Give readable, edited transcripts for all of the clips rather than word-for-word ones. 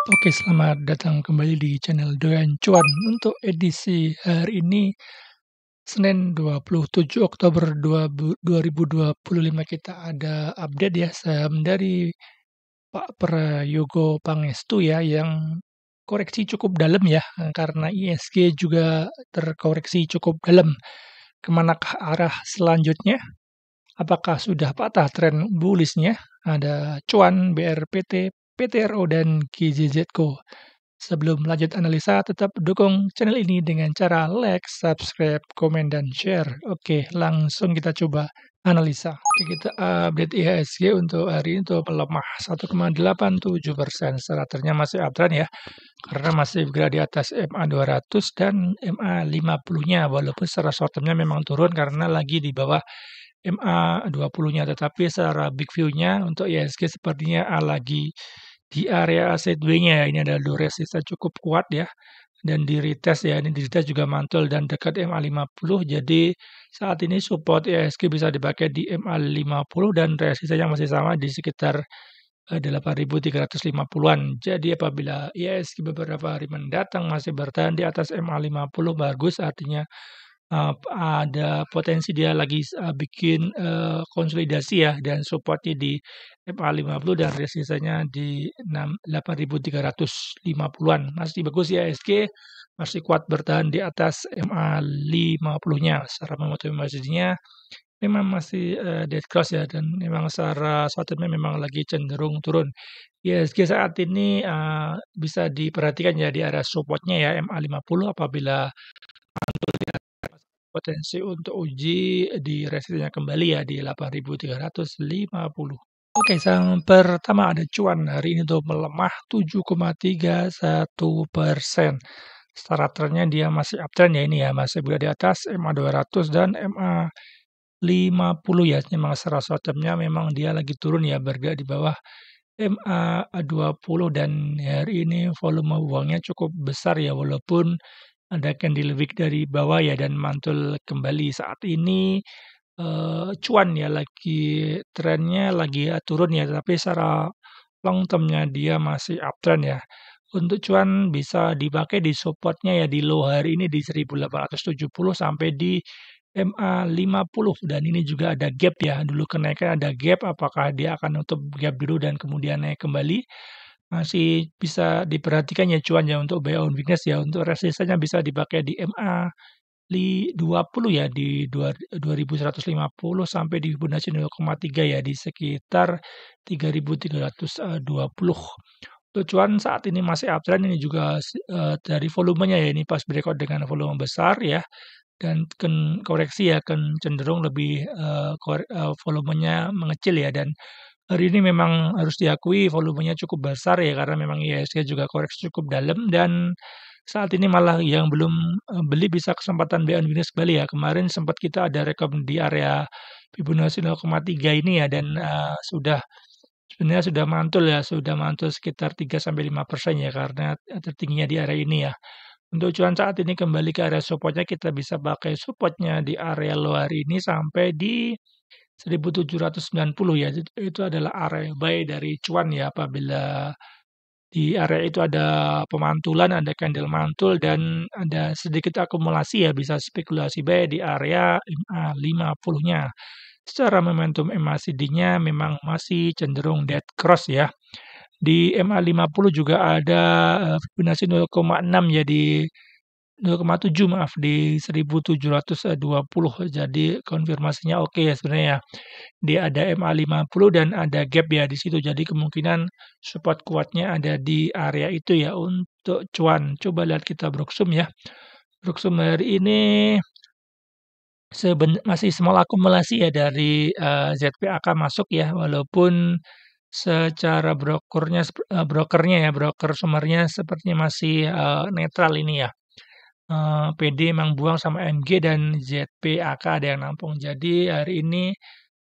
Oke, selamat datang kembali di channel Doyan Cuan. Untuk edisi hari ini, Senin 27 Oktober 2025 kita ada update ya saham dari Pak Prayogo Pangestu ya yang koreksi cukup dalam ya karena ISG juga terkoreksi cukup dalam. Kemanakah arah selanjutnya? Apakah sudah patah tren bullish-nya? Ada Cuan, BRPT, PTRO, dan GJZCo. Sebelum lanjut analisa, tetap dukung channel ini dengan cara like, subscribe, komen, dan share. Oke, langsung kita coba analisa. Oke, kita update IHSG untuk hari ini untuk melemah 1,87%. Starternya masih uptrend ya, karena masih berada di atas MA 200 dan MA 50-nya, walaupun secara short term-nya memang turun karena lagi di bawah MA 20-nya, tetapi secara big view-nya untuk IHSG sepertinya lagi di area sideways-nya. Ini ada low resistance cukup kuat ya, dan di retest ya, ini di retest juga mantul dan dekat MA 50. Jadi saat ini support IHSG bisa dipakai di MA 50 dan resistance yang masih sama di sekitar 8.350-an. Jadi apabila IHSG beberapa hari mendatang masih bertahan di atas MA 50, bagus, artinya ada potensi dia lagi bikin konsolidasi ya, dan supportnya di MA 50 dan resistance-nya di 8.350-an. Masih bagus ya IHSG, masih kuat bertahan di atas MA 50-nya. Secara momentum MACD-nya memang masih dead cross ya, dan memang secara short term-nya memang lagi cenderung turun. IHSG saat ini bisa diperhatikan ya di area support-nya ya MA 50. Apabila potensi untuk uji di resistance kembali ya di 8.350. Oke, yang pertama ada Cuan. Hari ini tuh melemah 7,31%. Secara trennya dia masih uptrend ya, ini ya, masih berada di atas MA 200 dan MA 50 ya. Memang secara short term-nya memang dia lagi turun ya, berada di bawah MA 20, dan hari ini volume uangnya cukup besar ya, walaupun ada candle wick dari bawah ya dan mantul kembali. Saat ini Cuan ya lagi trennya lagi turun ya, tapi secara long term-nya dia masih uptrend ya. Untuk Cuan bisa dipakai di support-nya ya di low hari ini di 1870 sampai di MA 50, dan ini juga ada gap ya. Dulu kenaikan ada gap, apakah dia akan nutup gap dulu dan kemudian naik kembali? Masih bisa diperhatikan ya Cuan ya untuk buy on weakness ya. Untuk resistance-nya bisa dipakai di MA 20 ya, di 2150 sampai di Fibonacci 0,3 ya, di sekitar 3320. Untuk Cuan saat ini masih uptrend, ini juga dari volumenya ya, ini pas breakout dengan volume besar ya, dan koreksi ya cenderung lebih volumenya mengecil ya, dan hari ini memang harus diakui volumenya cukup besar ya, karena memang IHSG juga koreksi cukup dalam, dan saat ini malah yang belum beli bisa kesempatan buy on weakness kembali ya. Kemarin sempat kita ada rekom di area Fibonacci 0,3 ini ya, dan sebenarnya sudah mantul sekitar 3-5% ya, karena tertingginya di area ini ya. Untuk Cuan saat ini kembali ke area support-nya, kita bisa pakai support-nya di area luar ini sampai di 1790 ya. Itu adalah area buy dari Cuan ya, apabila di area itu ada pemantulan, ada candle mantul, dan ada sedikit akumulasi ya, bisa spekulasi buy di area MA 50-nya. Secara momentum MACD-nya memang masih cenderung dead cross ya. Di MA 50 juga ada Fibonacci 0,6 ya, di 0,7 maaf, di 1720. Jadi konfirmasinya oke ya sebenarnya ya. Dia ada MA 50 dan ada gap ya di situ. Jadi kemungkinan support kuatnya ada di area itu ya untuk Cuan. Coba lihat kita Broksum ya. Broksum hari ini masih small akumulasi ya dari ZPAK masuk ya, walaupun secara broker sumernya sepertinya masih netral ini ya. PD emang buang sama MG dan ZPAK ada yang nampung. Jadi hari ini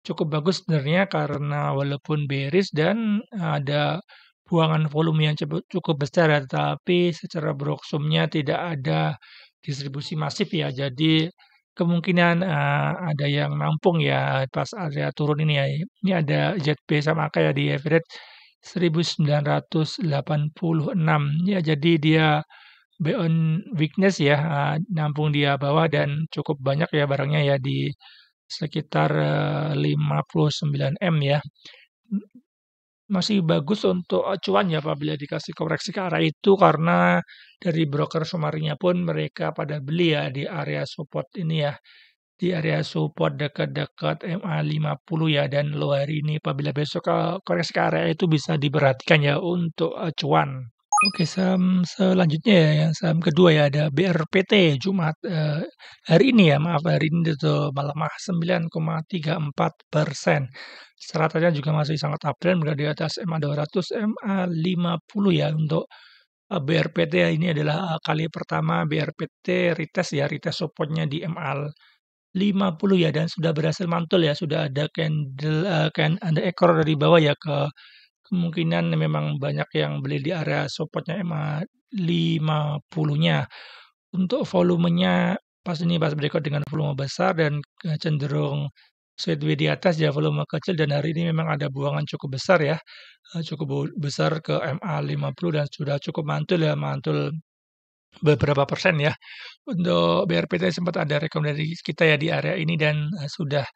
cukup bagus sebenarnya karena walaupun bearish dan ada buangan volume yang cukup besar ya, tetapi secara broksumnya tidak ada distribusi masif ya. Jadi kemungkinan ada yang nampung ya pas area turun ini ya. Ini ada ZP sama AK ya di average 1986. Ya, jadi dia beyond weakness ya, nampung dia bawah dan cukup banyak ya barangnya ya di sekitar 59 M ya. Masih bagus untuk acuan ya apabila dikasih koreksi ke arah itu karena dari broker summary-nya pun mereka pada beli ya di area support ini ya. Di area support dekat-dekat MA 50 ya dan low hari ini apabila besok koreksi ke area itu bisa diperhatikan ya untuk acuan. Oke, saham selanjutnya ya, yang saham kedua ya ada BRPT Jumat hari ini ya, maaf hari ini itu melemah 9,34%. Stratanya juga masih sangat uptrend berada di atas MA 200, MA 50 ya untuk BRPT ya, ini adalah kali pertama BRPT retest ya, retest supportnya di MA 50 ya dan sudah berhasil mantul ya, sudah ada candle ada ekor dari bawah ya ke kemungkinan memang banyak yang beli di area supportnya MA 50-nya. Untuk volumenya pas berikut dengan volume besar dan cenderung sideways di atas ya volume kecil dan hari ini memang ada buangan cukup besar ya. Cukup besar ke MA 50 dan sudah cukup mantul ya, mantul beberapa persen ya. Untuk BRPT sempat ada rekomendasi kita ya di area ini dan sudah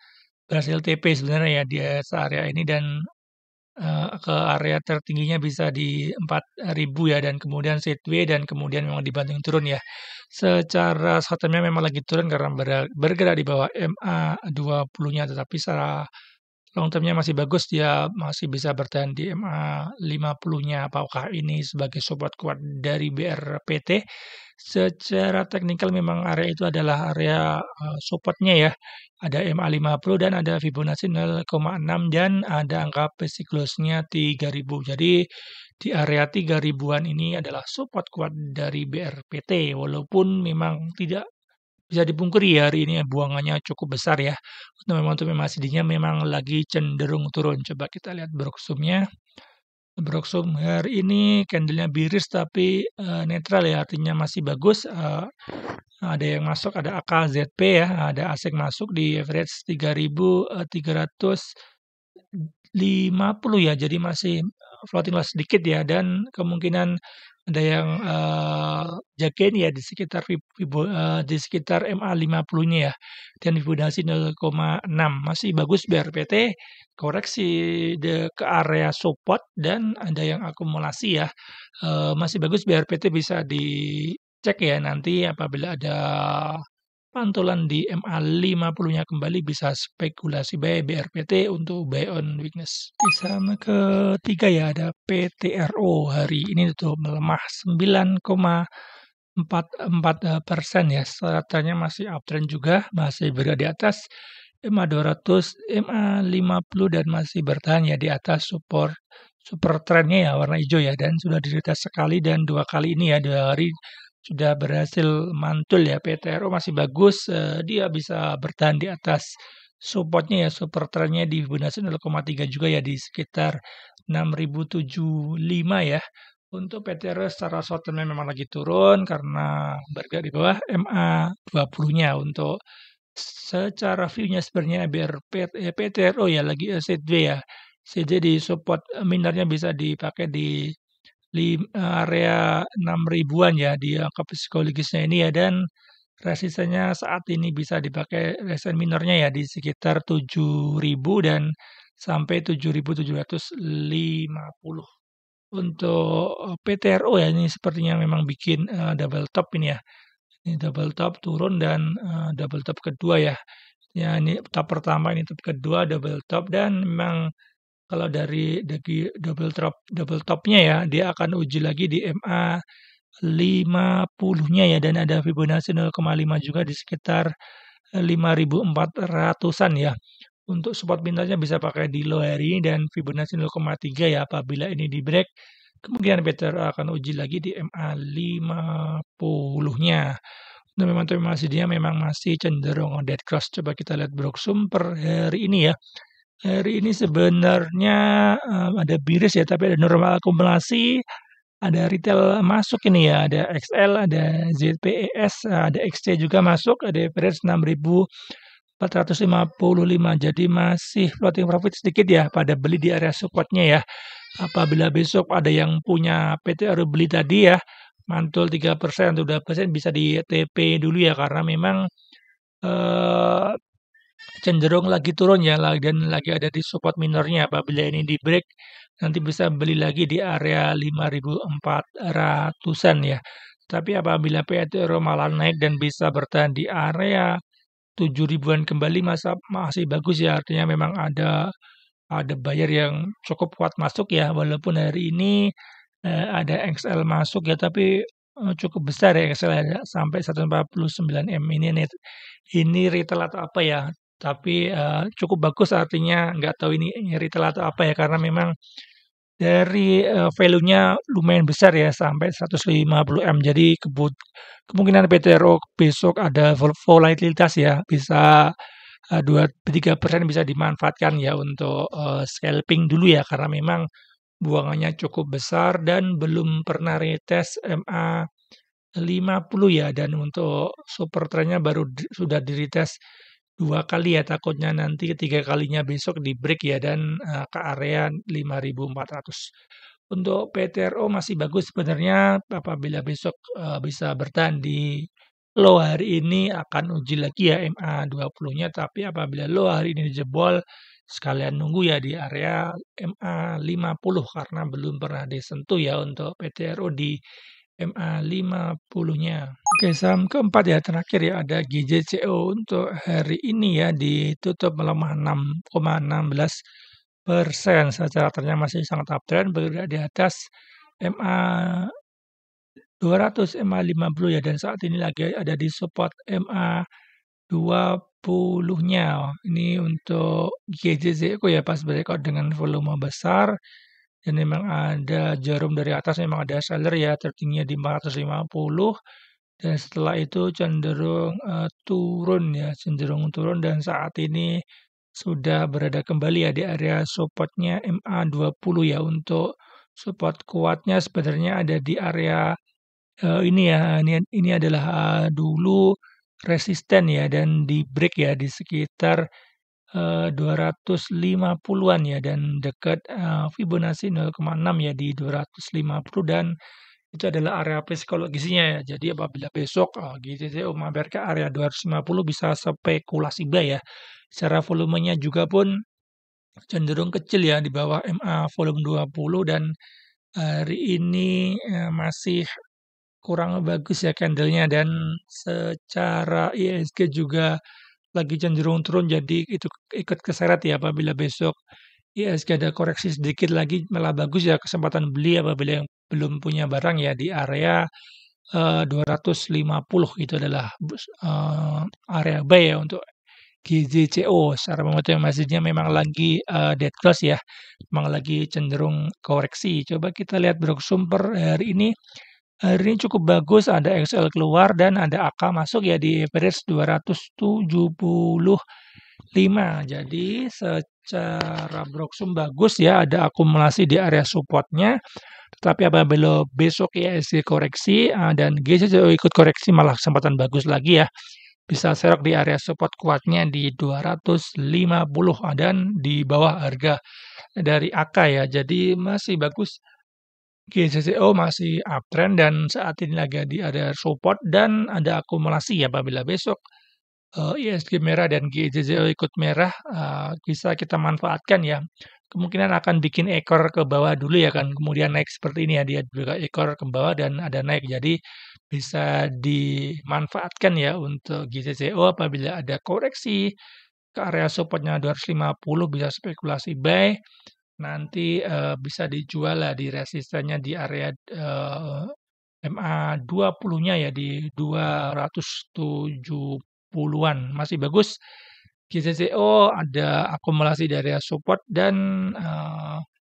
berhasil TP sebenarnya ya di area ini dan ke area tertingginya bisa di 4.000 ya dan kemudian sideways dan kemudian memang dibanting turun ya. Secara short term-nya memang lagi turun karena bergerak di bawah MA 20-nya tetapi secara long term-nya masih bagus, dia masih bisa bertahan di MA 50-nya. Apakah ini sebagai support kuat dari BRPT? Secara teknikal memang area itu adalah area support-nya ya. Ada MA 50 dan ada Fibonacci 0,6 dan ada angka psiklusnya 3000. Jadi di area 3000-an ini adalah support kuat dari BRPT walaupun memang tidak bisa dipungkiri ya hari ini buangannya cukup besar ya. Untuk MACD-nya memang lagi cenderung turun. Coba kita lihat Broksum-nya. Broksum hari ini candle-nya bearish tapi netral ya, artinya masih bagus. Ada yang masuk, ada AKZP ya, ada asing masuk di average 3.350 ya, jadi masih floating loss sedikit ya dan kemungkinan ada yang jagain ya di sekitar di sekitar MA 50-nya ya dan Fibonacci 0,6 masih bagus BRPT koreksi ke area support dan ada yang akumulasi ya masih bagus BRPT bisa dicek ya nanti apabila ada pantulan di MA 50-nya kembali bisa spekulasi buy BRPT untuk buy on weakness. Saham ketiga ya ada PTRO hari ini tuh melemah 9,44% ya. Stratanya masih uptrend juga, masih berada di atas MA 200, MA 50 dan masih bertahan ya di atas support super trendnya ya warna hijau ya dan sudah diretest sekali dan 2 kali ini ya 2 hari sudah berhasil mantul ya PTRO masih bagus dia bisa bertahan di atas supportnya ya super trendnya di Fibonacci 0,3 juga ya di sekitar 6075 ya untuk PTRO secara short term memang lagi turun karena bergerak di bawah MA 20-nya untuk secara view-nya sebenarnya biar PTRO ya lagi sideways ya sideways di support minornya bisa dipakai di area 6.000-an ya di angka psikologisnya ini ya dan resistennya saat ini bisa dipakai resisten minornya ya di sekitar 7.000 dan sampai 7.750. Untuk PTRO ya ini sepertinya memang bikin double top ini ya. Ini double top turun dan double top kedua ya. Ya ini top pertama ini top kedua double top dan memang kalau dari double topnya ya, dia akan uji lagi di MA 50-nya ya, dan ada Fibonacci 0,5 juga di sekitar 5.400-an ya. Untuk support minternya bisa pakai di low hari ini dan Fibonacci 0,3 ya, apabila ini di break, kemungkinan better akan uji lagi di MA 50-nya. Nah, memang dia memang masih cenderung dead cross. Coba kita lihat Broksum per hari ini ya. Hari ini sebenarnya ada bearish ya, tapi ada normal akumulasi, ada retail masuk ini ya, ada XL, ada ZPES, ada XC juga masuk, ada average 6.455, jadi masih floating profit sedikit ya pada beli di area supportnya ya. apabila besok ada yang punya PTRO beli tadi ya, mantul 3% atau 2% bisa di TP dulu ya, karena memang eee, cenderung lagi turun ya, dan lagi ada di support minornya. Apabila ini di-break, nanti bisa beli lagi di area 5.400-an ya. Tapi apabila PTRO malah naik dan bisa bertahan di area 7 ribuan kembali, masih bagus ya, artinya memang ada buyer yang cukup kuat masuk ya, walaupun hari ini ada XL masuk ya, tapi cukup besar ya XL, ada sampai 149 M. Ini retail atau apa ya? Tapi cukup bagus, artinya nggak tahu ini retail atau apa ya, karena memang dari value-nya lumayan besar ya, sampai 150 M. Jadi kemungkinan PTRO besok ada volatilitas ya, bisa 2-3% bisa dimanfaatkan ya untuk scalping dulu ya, karena memang buangannya cukup besar dan belum pernah retest MA 50 ya, dan untuk super trendnya baru sudah di-retest 2 kali ya, takutnya nanti ketiga kalinya besok di-break ya, dan ke area 5.400. Untuk PTRO masih bagus sebenarnya, apabila besok bisa bertahan di low hari ini, akan uji lagi ya MA 20-nya, tapi apabila low hari ini jebol, sekalian nunggu ya di area MA 50, karena belum pernah disentuh ya untuk PTRO di MA 50-nya. Oke, saham keempat ya, terakhir ya, ada GJCO. Untuk hari ini ya ditutup melemah 6,16%. Secara trennya masih sangat uptrend, berada di atas MA 200, MA 50 ya, dan saat ini lagi ada di support MA 20-nya. Ini untuk GJCO ya, pas breakout dengan volume besar. Dan memang ada jarum dari atas, memang ada seller ya, tertingginya di 450, dan setelah itu cenderung turun ya, cenderung turun, dan saat ini sudah berada kembali ya di area supportnya MA 20 ya. Untuk support kuatnya sebenarnya ada di area ini ya, ini adalah dulu resisten ya, dan di break ya di sekitar 250-an ya, dan dekat Fibonacci 0,6 ya di 250, dan itu adalah area psikologisnya ya. Jadi apabila besok GCCO mampir ke area 250, bisa spekulasi buy ya. Secara volumenya juga pun cenderung kecil ya, di bawah MA volume 20, dan hari ini masih kurang bagus ya candlenya, dan secara ISG juga lagi cenderung turun, jadi itu ikut keseret ya. Apabila besok ISG ada koreksi sedikit lagi, malah bagus ya kesempatan beli apabila yang belum punya barang ya di area 250. Itu adalah area buy ya untuk GJCO. Secara momentum masjidnya memang lagi dead close ya, memang lagi cenderung koreksi. Coba kita lihat bersumber hari ini. Hari ini cukup bagus, ada XL keluar dan ada AK masuk ya di average 275. Jadi secara broksum bagus ya, ada akumulasi di area supportnya. Tetapi apabila besok ISG koreksi dan GCCO ikut koreksi, malah kesempatan bagus lagi ya. Bisa serok di area support kuatnya di 250 dan di bawah harga dari AK ya. Jadi masih bagus. GCCO masih uptrend dan saat ini lagi di area support dan ada akumulasi ya. Apabila besok ISG merah dan GCCO ikut merah, bisa kita manfaatkan ya. Kemungkinan akan bikin ekor ke bawah dulu ya kan, kemudian naik seperti ini ya, dia juga ekor ke bawah dan ada naik. Jadi bisa dimanfaatkan ya untuk GCCO apabila ada koreksi ke area supportnya 250, bisa spekulasi buy. Nanti bisa dijual lah di resistennya di area MA 20-nya ya di 270-an. Masih bagus. GCCO ada akumulasi dari support dan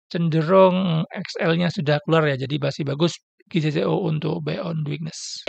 cenderung XL-nya sudah keluar ya. Jadi masih bagus GCCO untuk buy on weakness.